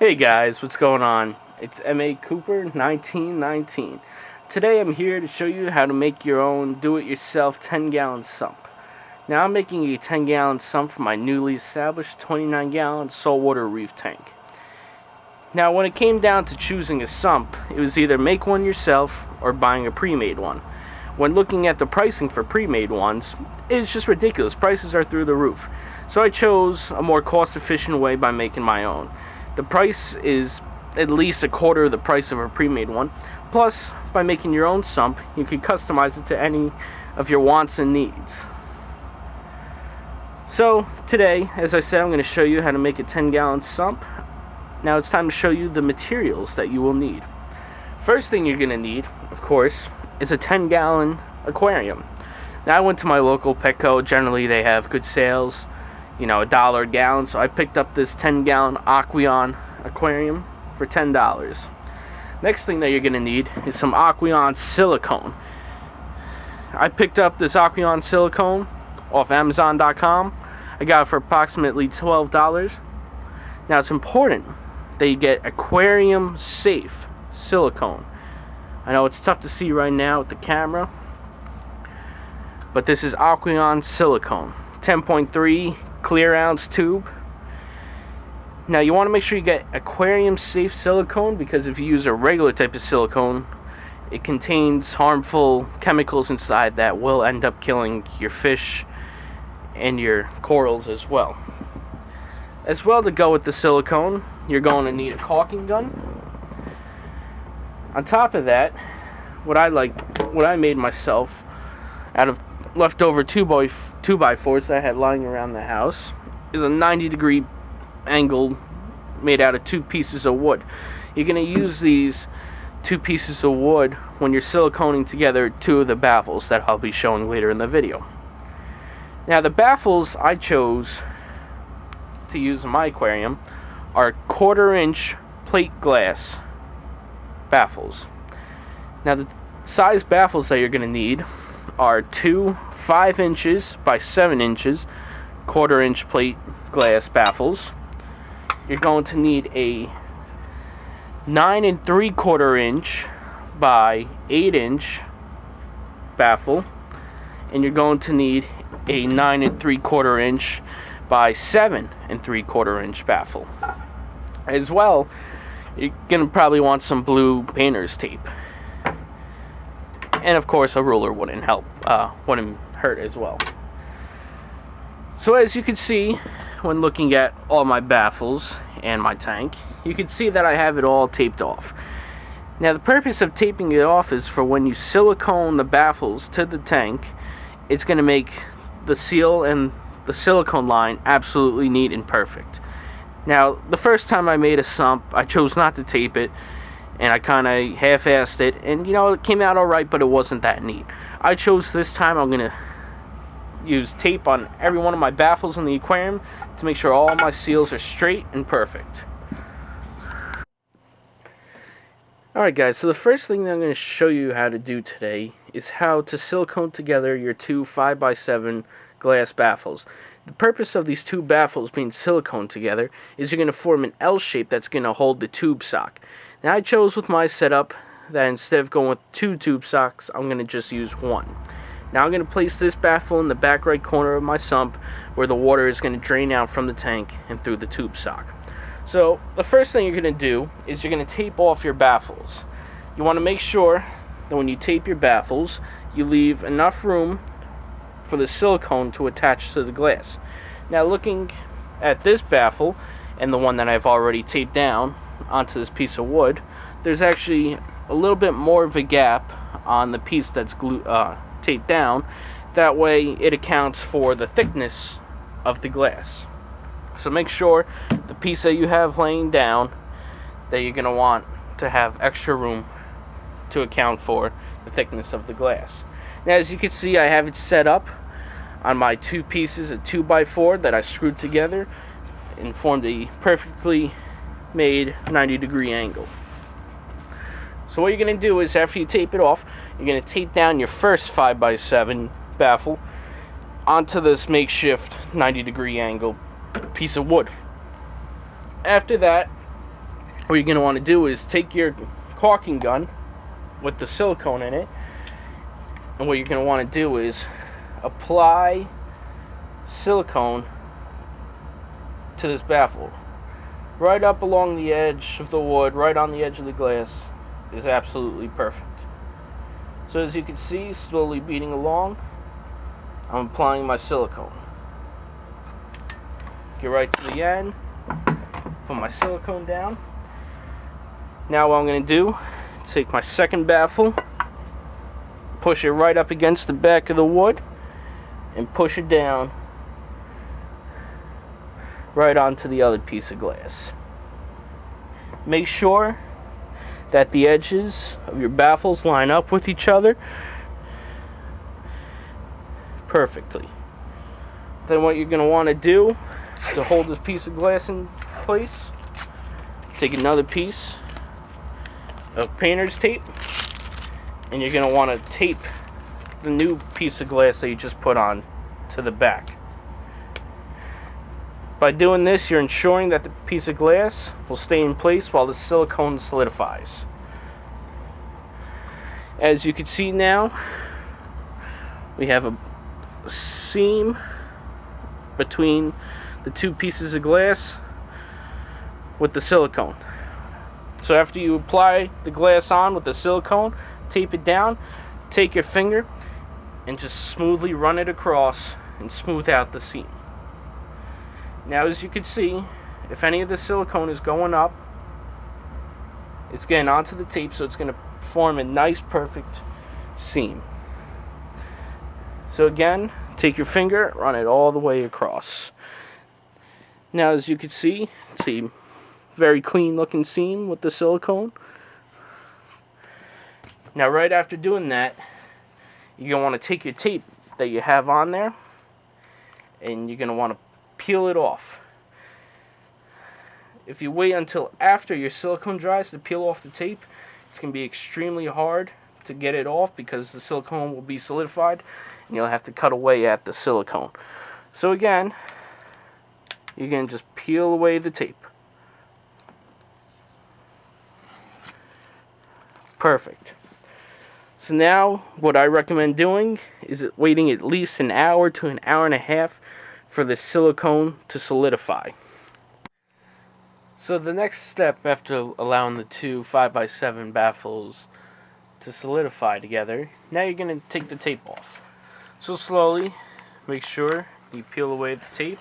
Hey guys, what's going on? It's M.A. Cooper 1919. Today I'm here to show you how to make your own do-it-yourself 10-gallon sump. Now I'm making a 10-gallon sump for my newly established 29-gallon saltwater reef tank. Now when it came down to choosing a sump, it was either make one yourself or buying a pre-made one. When looking at the pricing for pre-made ones, it's just ridiculous. Prices are through the roof. So I chose a more cost-efficient way by making my own. The price is at least a quarter of the price of a pre-made one. Plus, by making your own sump, you can customize it to any of your wants and needs. So, today, as I said, I'm going to show you how to make a 10-gallon sump. Now it's time to show you the materials that you will need. First thing you're going to need, of course, is a 10-gallon aquarium. Now I went to my local Petco. Generally they have good sales, $1 a gallon, so I picked up this 10-gallon Aquarium aquarium for $10. Next thing that you're going to need is some Aquarium Silicone. I picked up this Aquarium Silicone off Amazon.com. I got it for approximately $12. Now it's important that you get Aquarium Safe Silicone. I know it's tough to see right now with the camera, but this is Aquarium Silicone, 10.3 clear ounce tube. Now you want to make sure you get Aquarium Safe Silicone, because if you use a regular type of silicone, it contains harmful chemicals inside that will end up killing your fish and your corals as well. As well, to go with the silicone, you're going to need a caulking gun. On top of that, what I made myself out of leftover 2x4s that I had lying around the house is a 90-degree angle made out of 2 pieces of wood. You're going to use these 2 pieces of wood when you're siliconing together 2 of the baffles that I'll be showing later in the video. Now the baffles I chose to use in my aquarium are 1/4-inch plate glass baffles. Now the size baffles that you're going to need are 2 5 inches by 7 inches 1/4-inch plate glass baffles. You're going to need a 9 3/4 inch by 8 inch baffle, and you're going to need a 9 3/4 inch by 7 3/4 inch baffle. As well, you're going to probably want some blue painter's tape. And of course a ruler wouldn't hurt as well. So as you can see when looking at all my baffles and my tank, you can see that I have it all taped off. Now the purpose of taping it off is for when you silicone the baffles to the tank, it's going to make the seal and the silicone line absolutely neat and perfect. Now the first time I made a sump, I chose not to tape it, and I kind of half-assed it, and it came out alright, but it wasn't that neat. I chose this time I'm going to use tape on every one of my baffles in the aquarium to make sure all my seals are straight and perfect. Alright guys, so the first thing that I'm going to show you how to do today is how to silicone together your 2 5x7 glass baffles. The purpose of these 2 baffles being silicone together is you're going to form an L shape that's going to hold the tube sock. Now I chose with my setup that instead of going with 2 tube socks, I'm going to just use 1. Now I'm going to place this baffle in the back right corner of my sump where the water is going to drain out from the tank and through the tube sock. So the first thing you're going to do is you're going to tape off your baffles. You want to make sure that when you tape your baffles, you leave enough room for the silicone to attach to the glass. Now looking at this baffle and the one that I've already taped down onto this piece of wood, there's actually a little bit more of a gap on the piece that's taped down. That way it accounts for the thickness of the glass. So make sure the piece that you have laying down that you're going to want to have extra room to account for the thickness of the glass. Now as you can see, I have it set up on my 2 pieces of 2x4 that I screwed together and formed a perfectly made 90-degree angle. So what you're going to do is, after you tape it off, you're going to tape down your first 5x7 baffle onto this makeshift 90-degree angle piece of wood. After that, what you're going to want to do is take your caulking gun with the silicone in it, and what you're going to want to do is apply silicone to this baffle. Right up along the edge of the wood, right on the edge of the glass, is absolutely perfect. So as you can see, slowly beating along, I'm applying my silicone. Get right to the end, put my silicone down. Now what I'm going to do, take my second baffle, push it right up against the back of the wood, and push it down right onto the other piece of glass. Make sure that the edges of your baffles line up with each other perfectly. Then what you're going to want to do to hold this piece of glass in place, take another piece of painter's tape, and you're going to want to tape the new piece of glass that you just put on to the back. By doing this, you're ensuring that the piece of glass will stay in place while the silicone solidifies. As you can see now, we have a seam between the two pieces of glass with the silicone. So after you apply the glass on with the silicone, tape it down, take your finger and just smoothly run it across and smooth out the seam. Now as you can see, if any of the silicone is going up, it's getting onto the tape, so it's going to form a nice perfect seam. So again, take your finger, run it all the way across. Now as you can see, it's a very clean looking seam with the silicone. Now right after doing that, you're going to want to take your tape that you have on there, and you're going to want to peel it off. If you wait until after your silicone dries to peel off the tape, it's going to be extremely hard to get it off because the silicone will be solidified and you'll have to cut away at the silicone. So again, you're going to just peel away the tape. Perfect. So now what I recommend doing is waiting at least an hour to an hour and a half for the silicone to solidify. So the next step after allowing the two 5x7 baffles to solidify together, now you're going to take the tape off. So slowly, make sure you peel away the tape.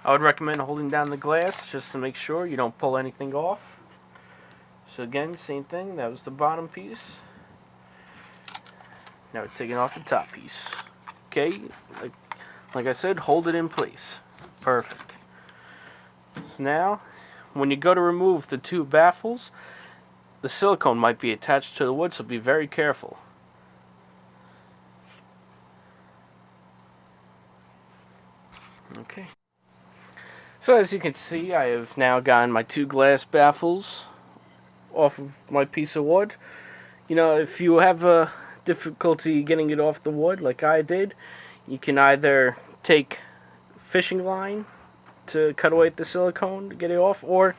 I would recommend holding down the glass just to make sure you don't pull anything off. So again, same thing, that was the bottom piece. Now we're taking off the top piece. Okay, like I said, hold it in place. Perfect. So now, when you go to remove the two baffles, the silicone might be attached to the wood, so be very careful. Okay. So as you can see, I have now gotten my two glass baffles off of my piece of wood. You know, if you have a difficulty getting it off the wood like I did, you can either take fishing line to cut away the silicone to get it off, or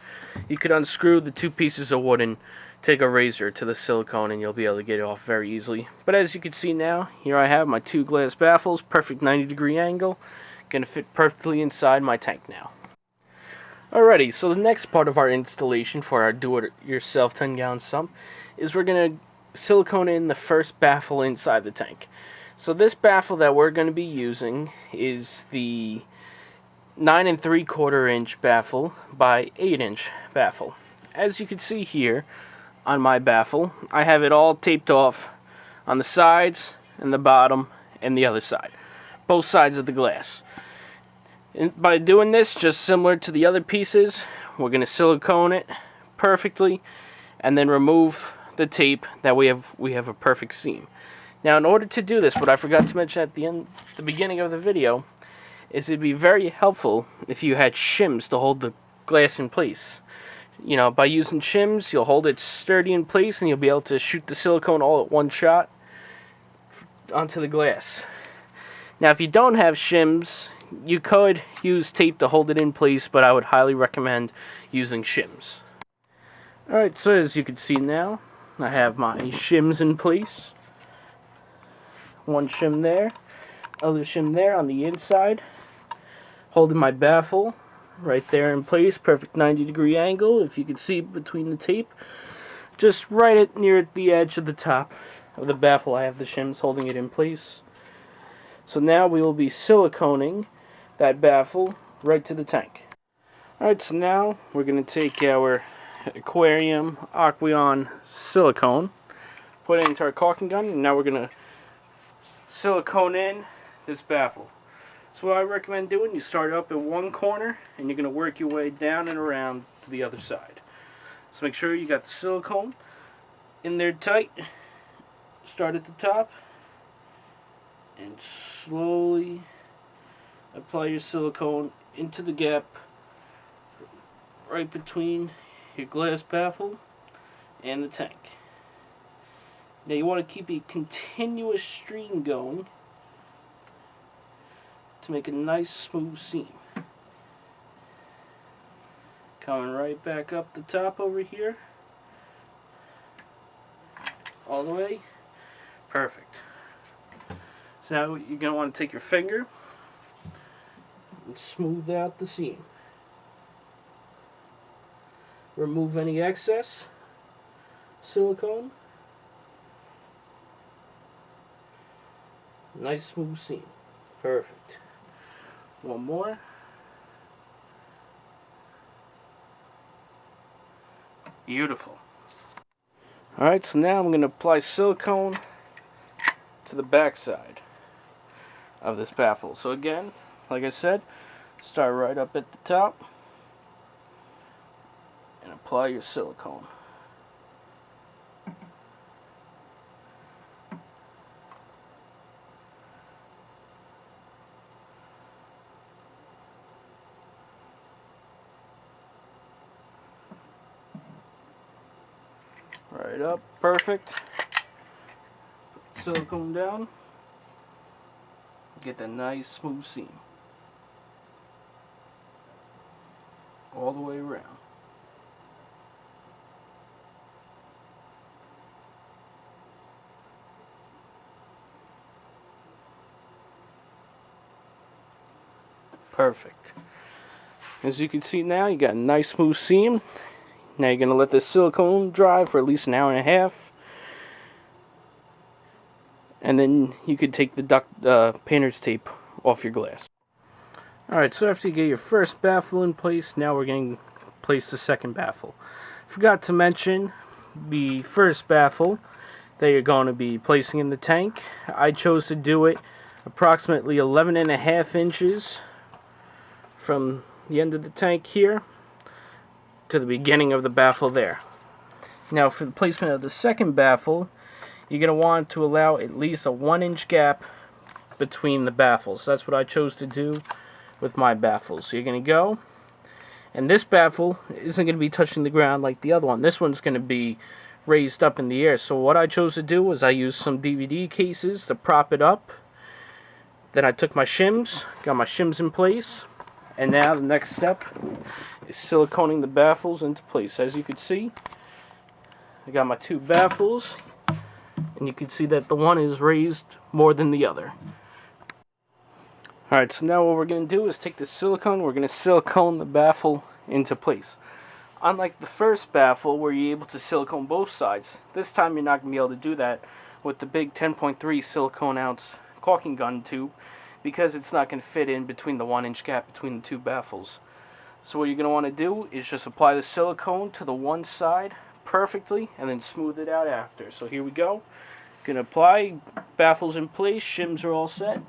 you could unscrew the two pieces of wood and take a razor to the silicone and you'll be able to get it off very easily. But as you can see now, here I have my two glass baffles, perfect 90-degree angle, gonna fit perfectly inside my tank now. Alrighty, so the next part of our installation for our do-it-yourself 10-gallon sump is we're gonna silicone in the first baffle inside the tank. So this baffle that we're going to be using is the 9 3/4 inch baffle by 8 inch baffle. As you can see here on my baffle, I have it all taped off on the sides and the bottom and the other side, both sides of the glass. And by doing this, just similar to the other pieces, we're going to silicone it perfectly and then remove the tape that we have a perfect seam. Now in order to do this, what I forgot to mention at the beginning of the video, is it'd be very helpful if you had shims to hold the glass in place. You know, by using shims, you'll hold it sturdy in place and you'll be able to shoot the silicone all at one shot onto the glass. Now if you don't have shims, you could use tape to hold it in place, but I would highly recommend using shims. Alright, so as you can see now, I have my shims in place. One shim there, other shim there on the inside. Holding my baffle right there in place, perfect 90-degree angle. If you can see between the tape, just right near the edge of the top of the baffle, I have the shims holding it in place. So now we will be siliconing that baffle right to the tank. Alright, so now we're going to take our Aquarium Silicone, put it into our caulking gun, and now we're going to silicone in this baffle. So what I recommend doing, you start up at one corner and you're going to work your way down and around to the other side. So make sure you got the silicone in there tight. Start at the top and slowly apply your silicone into the gap right between your glass baffle and the tank. Now you want to keep a continuous stream going to make a nice smooth seam. Coming right back up the top over here. All the way. Perfect. So now you're going to want to take your finger and smooth out the seam. Remove any excess silicone. Nice smooth seam. Perfect. One more. Beautiful. Alright, so now I'm going to apply silicone to the back side of this baffle. So again, like I said, start right up at the top and apply your silicone. Right up, perfect. Put silicone down. Get that nice smooth seam all the way around. Perfect. As you can see now, you got a nice smooth seam. Now you're going to let this silicone dry for at least an hour and a half. And then you could take the painter's tape off your glass. Alright, so after you get your first baffle in place, now we're going to place the second baffle. Forgot to mention the first baffle that you're going to be placing in the tank. I chose to do it approximately 11.5 inches from the end of the tank here to the beginning of the baffle there. Now for the placement of the second baffle, you're going to want to allow at least a 1-inch gap between the baffles. That's what I chose to do with my baffles. So you're going to go, and this baffle isn't going to be touching the ground like the other one. This one's going to be raised up in the air. So what I chose to do was I used some DVD cases to prop it up. Then I took my shims, got my shims in place, and now the next step is siliconing the baffles into place. As you can see, I got my two baffles, and you can see that the one is raised more than the other. Alright, so now what we're going to do is take the silicone, we're going to silicone the baffle into place. Unlike the first baffle where you're able to silicone both sides, this time you're not going to be able to do that with the big 10.3 silicone ounce caulking gun tube, because it's not going to fit in between the 1-inch gap between the two baffles. So what you're going to want to do is just apply the silicone to the one side perfectly and then smooth it out after. So here we go. Going to apply, baffles in place, shims are all set,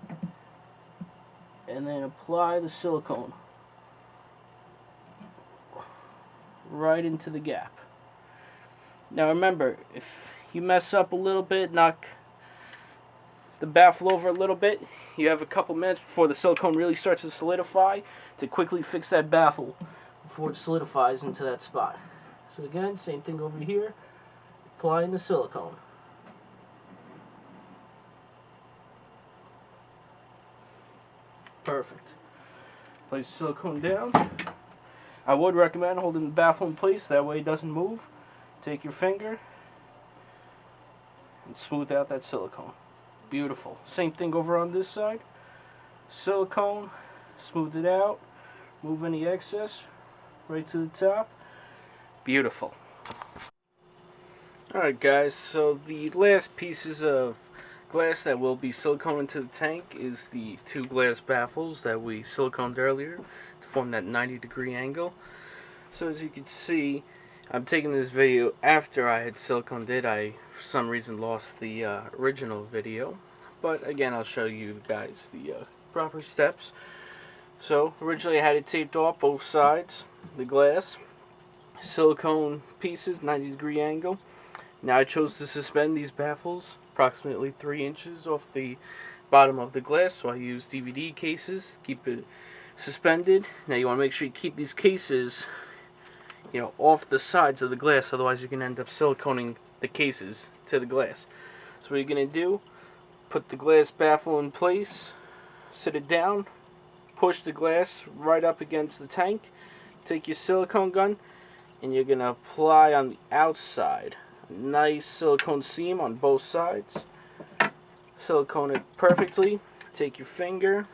and then apply the silicone right into the gap. Now remember, if you mess up a little bit, knock the baffle over a little bit, you have a couple minutes before the silicone really starts to solidify to quickly fix that baffle before it solidifies into that spot. So again, same thing over here, applying the silicone. Perfect. Place the silicone down. I would recommend holding the baffle in place, that way it doesn't move. take your finger and smooth out that silicone. Beautiful. Same thing over on this side. Silicone, smooth it out, move any excess right to the top. Beautiful. Alright guys, so the last pieces of glass that will be siliconed into the tank is the two glass baffles that we siliconed earlier to form that 90-degree angle. So as you can see, I'm taking this video after I had siliconed it. I, for some reason, lost the original video. But again, I'll show you guys the proper steps. So originally I had it taped off both sides, the glass, silicone pieces, 90-degree angle. Now I chose to suspend these baffles approximately 3 inches off the bottom of the glass, so I use DVD cases, keep it suspended. Now you want to make sure you keep these cases, you know, off the sides of the glass, otherwise you can end up siliconing the cases to the glass. So what you're going to do, put the glass baffle in place, sit it down, push the glass right up against the tank, take your silicone gun, and you're going to apply on the outside a nice silicone seam on both sides. Silicone it perfectly. Take your finger,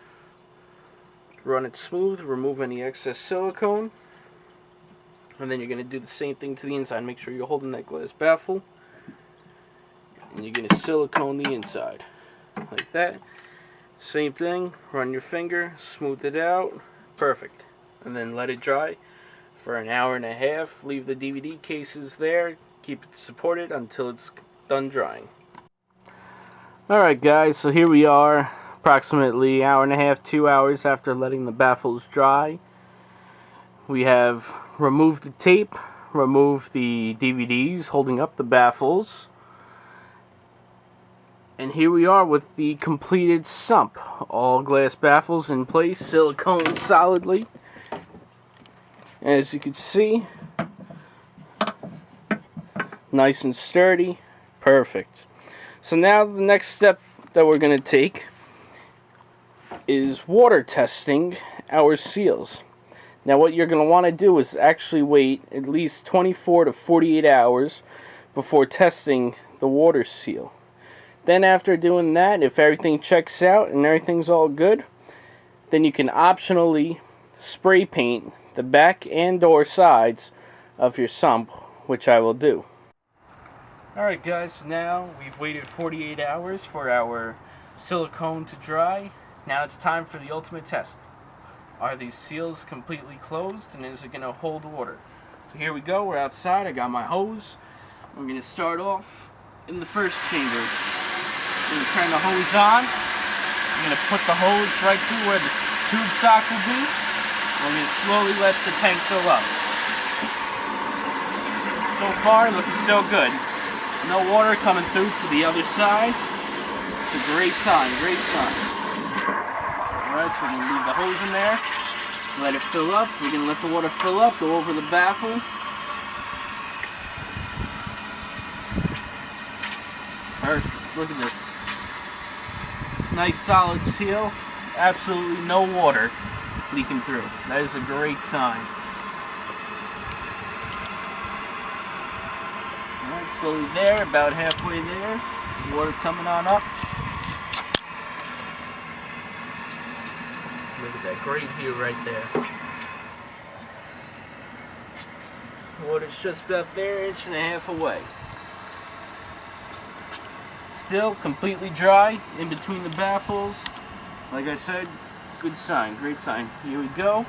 run it smooth, remove any excess silicone, and then you're going to do the same thing to the inside. Make sure you're holding that glass baffle, and you're going to silicone the inside like that. Same thing, run your finger, smooth it out, perfect, and then let it dry for an hour and a half. Leave the DVD cases there, keep it supported until it's done drying. Alright guys, so here we are, approximately an hour and a half, 2 hours after letting the baffles dry. We have removed the tape, removed the DVDs holding up the baffles, and here we are with the completed sump. All glass baffles in place, silicone solidly. As you can see, nice and sturdy, perfect. So now the next step that we're going to take is water testing our seals. Now what you're going to want to do is actually wait at least 24 to 48 hours before testing the water seal. Then after doing that, if everything checks out and everything's all good, then you can optionally spray paint the back and or sides of your sump, which I will do. Alright guys, so now we've waited 48 hours for our silicone to dry. Now it's time for the ultimate test. Are these seals completely closed, and is it going to hold water? So here we go, we're outside, I got my hose. I'm going to start off in the first chamber. I'm going to turn the hose on. I'm going to put the hose right to where the tube sock will be. I'm going to slowly let the tank fill up. So far, looking so good. No water coming through to the other side. It's a great sign, great sign. Alright, so we're going to leave the hose in there. Let it fill up. We're going to let the water fill up, go over the baffle. Perfect. Look at this. Nice solid seal. Absolutely no water leaking through. That is a great sign. Alright, slowly there, about halfway there. Water coming on up. Look at that great view right there. Water's just about there, 1.5 inches away. Still completely dry in between the baffles. Like I said, good sign, great sign. Here we go.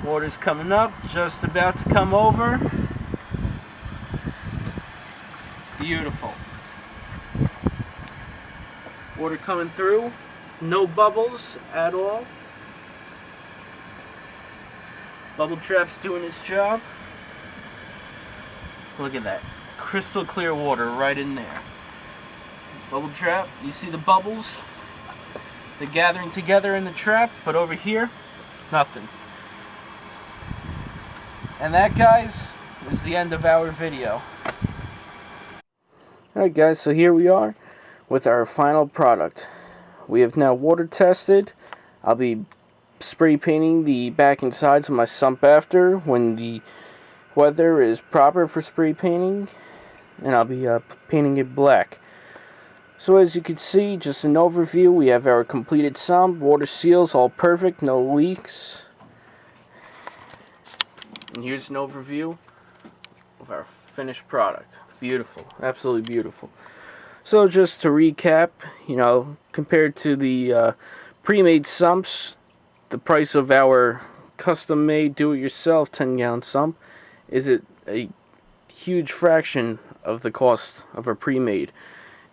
Water's coming up, just about to come over. Beautiful. Water coming through, no bubbles at all. Bubble trap's doing its job. Look at that. Crystal clear water right in there. Bubble trap, you see the bubbles? They're gathering together in the trap, but over here, nothing. And that, guys, is the end of our video. Alright guys, so here we are with our final product. We have now water tested. I'll be spray painting the back and sides of my sump after when the weather is proper for spray painting. and I'll be painting it black. So as you can see, just an overview, we have our completed sump, water seals, all perfect, no leaks. And here's an overview of our finished product. Beautiful, absolutely beautiful. So just to recap, you know, compared to the pre-made sumps, the price of our custom-made, do-it-yourself 10-gallon sump is a huge fraction of the cost of a pre-made.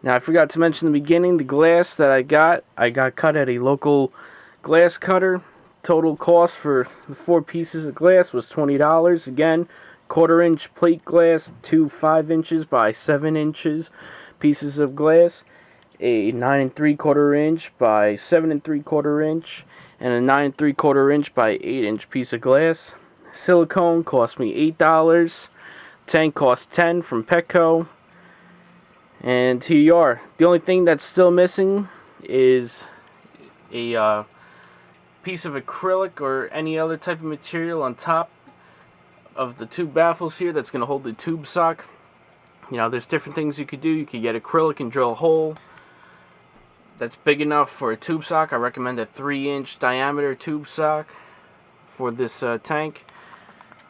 Now, I forgot to mention in the beginning, the glass that I got cut at a local glass cutter. Total cost for the 4 pieces of glass was $20. Again, 1/4 inch plate glass, 2 5 inches by 7 inches pieces of glass, a 9 3/4 inch by 7 3/4 inch, and a 9 3/4 inch by 8 inch piece of glass. Silicone cost me $8. Tank cost $10 from Petco. And here you are. The only thing that's still missing is a piece of acrylic or any other type of material on top of the tube baffles here that's going to hold the tube sock. You know, there's different things you could do. You could get acrylic and drill a hole that's big enough for a tube sock. I recommend a 3-inch diameter tube sock for this tank.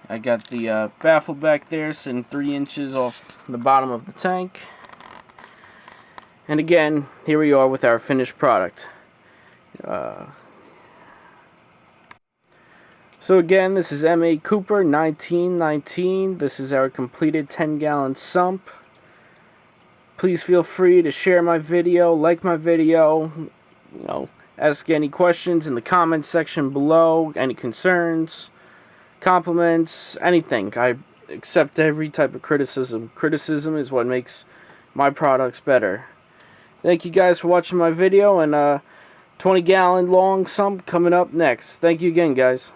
I got the baffle back there sitting 3 inches off the bottom of the tank. And again, here we are with our finished product. So again, this is M.A. Cooper 1919. This is our completed 10-gallon sump. Please feel free to share my video, like my video, you know, ask any questions in the comments section below, any concerns, compliments, anything. I accept every type of criticism. Criticism is what makes my products better. Thank you guys for watching my video, and 20-gallon long sump coming up next. Thank you again, guys.